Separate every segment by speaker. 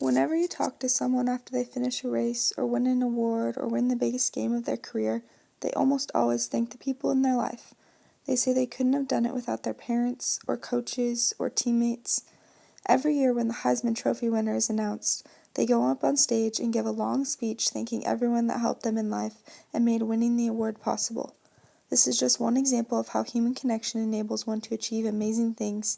Speaker 1: Whenever you talk to someone after they finish a race or win an award or win the biggest game of their career, they almost always thank the people in their life. They say they couldn't have done it without their parents or coaches or teammates. Every year when the Heisman Trophy winner is announced, they go up on stage and give a long speech thanking everyone that helped them in life and made winning the award possible. This is just one example of how human connection enables one to achieve amazing things.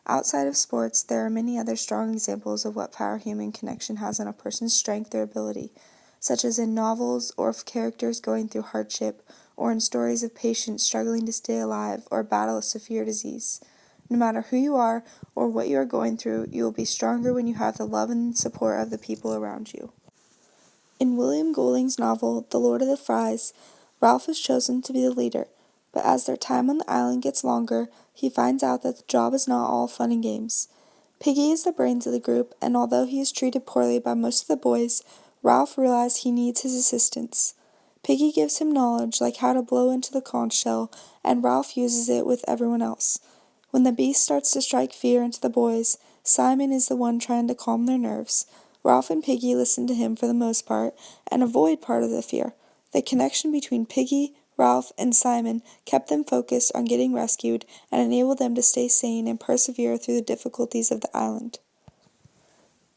Speaker 1: Outside of sports, there are many other strong examples of what power human connection has on a person's strength or ability, such as in novels or of characters going through hardship, or in stories of patients struggling to stay alive or battle a severe disease. No matter who you are or what you are going through, you will be stronger when you have the love and support of the people around you. In William Golding's novel, The Lord of the Flies, Ralph is chosen to be the leader, but as their time on the island gets longer, he finds out that the job is not all fun and games. Piggy is the brains of the group, and although he is treated poorly by most of the boys, Ralph realizes he needs his assistance. Piggy gives him knowledge like how to blow into the conch shell, and Ralph uses it with everyone else. When the beast starts to strike fear into the boys, Simon is the one trying to calm their nerves. Ralph and Piggy listen to him for the most part and avoid part of the fear. The connection between Piggy, Ralph, and Simon kept them focused on getting rescued and enabled them to stay sane and persevere through the difficulties of the island.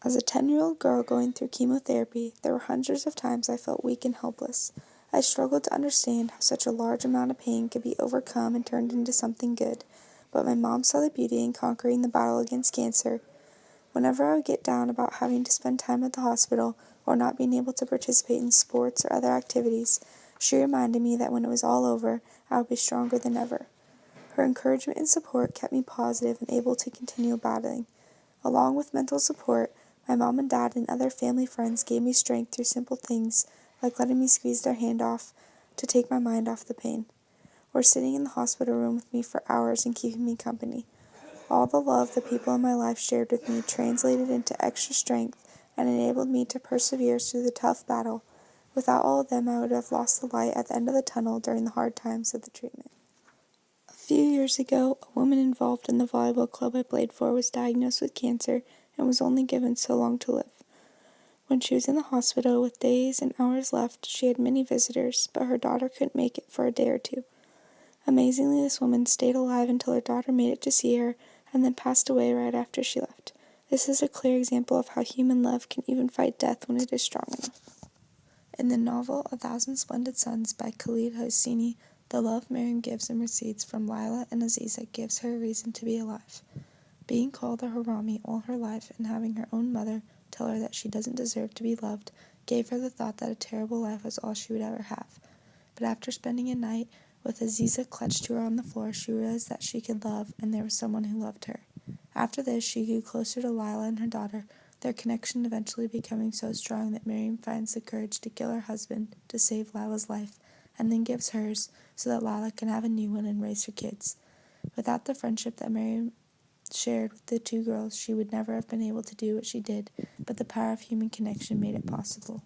Speaker 1: As a 10-year-old girl going through chemotherapy, there were hundreds of times I felt weak and helpless. I struggled to understand how such a large amount of pain could be overcome and turned into something good, but my mom saw the beauty in conquering the battle against cancer. Whenever I would get down about having to spend time at the hospital or not being able to participate in sports or other activities, she reminded me that when it was all over, I would be stronger than ever. Her encouragement and support kept me positive and able to continue battling. Along with mental support, my mom and dad and other family friends gave me strength through simple things like letting me squeeze their hand off to take my mind off the pain, or sitting in the hospital room with me for hours and keeping me company. All the love the people in my life shared with me translated into extra strength and enabled me to persevere through the tough battle. Without all of them, I would have lost the light at the end of the tunnel during the hard times of the treatment. A few years ago, a woman involved in the volleyball club I played for was diagnosed with cancer and was only given so long to live. When she was in the hospital with days and hours left, she had many visitors, but her daughter couldn't make it for a day or two. Amazingly, this woman stayed alive until her daughter made it to see her and then passed away right after she left. This is a clear example of how human love can even fight death when it is strong enough. In the novel A Thousand Splendid Suns by Khaled Hosseini, the love Miriam gives and receives from Lila and Aziza gives her a reason to be alive. Being called a Harami all her life and having her own mother tell her that she doesn't deserve to be loved gave her the thought that a terrible life was all she would ever have. But after spending a night with Aziza clutched to her on the floor, she realized that she could love, and there was someone who loved her. After this, she grew closer to Lila and her daughter, their connection eventually becoming so strong that Miriam finds the courage to kill her husband to save Lila's life, and then gives hers so that Lila can have a new one and raise her kids. Without the friendship that Miriam shared with the two girls, she would never have been able to do what she did, but the power of human connection made it possible.